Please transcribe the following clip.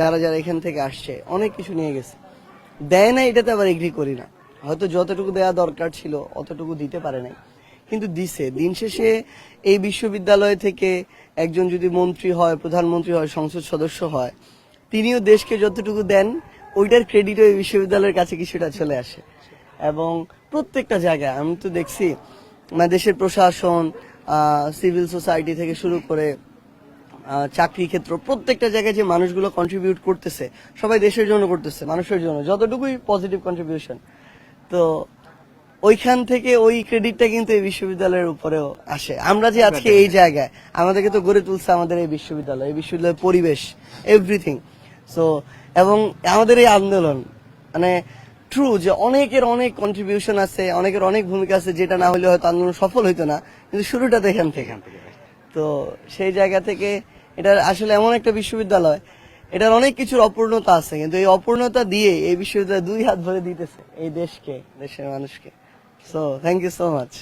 যারা যারা এখান থেকে আসছে অনেক কিছু নিয়ে গেছে, দেয় না এটাতে আবার এগ্রি করি না, হয়তো যতটুকু দেওয়া দরকার ছিল অতটুকু দিতে পারে নাই, কিন্তু দিছে। দিন শেষে এই বিশ্ববিদ্যালয় থেকে একজন যদি মন্ত্রী হয়, প্রধানমন্ত্রী হয়, সংসদ সদস্য হয়, তিনিও দেশকে যতটুকু দেন ওইটার ক্রেডিটও এই বিশ্ববিদ্যালয়ের কাছে কিছুটা চলে আসে। এবং প্রত্যেকটা জায়গায় আমি তো দেখছি, মানে দেশের প্রশাসন, সিভিল সোসাইটি থেকে শুরু করে চাকরি ক্ষেত্র, প্রত্যেকটা জায়গায় যে মানুষগুলো কন্ট্রিবিউট করতেছে, সবাই দেশের জন্য করতেছে, মানুষের জন্য, যতটুকুই পজিটিভ কন্ট্রিবিউশন। তো ওইখান থেকে ওই ক্রেডিটটা কিন্তু এই বিশ্ববিদ্যালয়ের উপরেও আসে। আমরা যে আজকে এই জায়গায়, আমাদেরকে তো গড়ে তুলছে আমাদের এই বিশ্ববিদ্যালয়ের পরিবেশ, এভরিথিং। সো এবং আমাদের এই আন্দোলন, মানে ট্রু যে অনেকের অনেক কন্ট্রিবিউশন আছে, অনেকের অনেক ভূমিকা আছে, যেটা না হলে হয়তো আন্দোলন সফল হইতো না, কিন্তু শুরুটা তো এখান থেকে। তো সেই জায়গা থেকে এটা আসলে এমন একটা বিশ্ববিদ্যালয়, এটার অনেক কিছুর অপূর্ণতা আছে, কিন্তু এই অপূর্ণতা দিয়ে এই বিশ্ববিদ্যালয় দুই হাত ভরে দিতেছে এই দেশকে, দেশের মানুষকে। So thank you so much.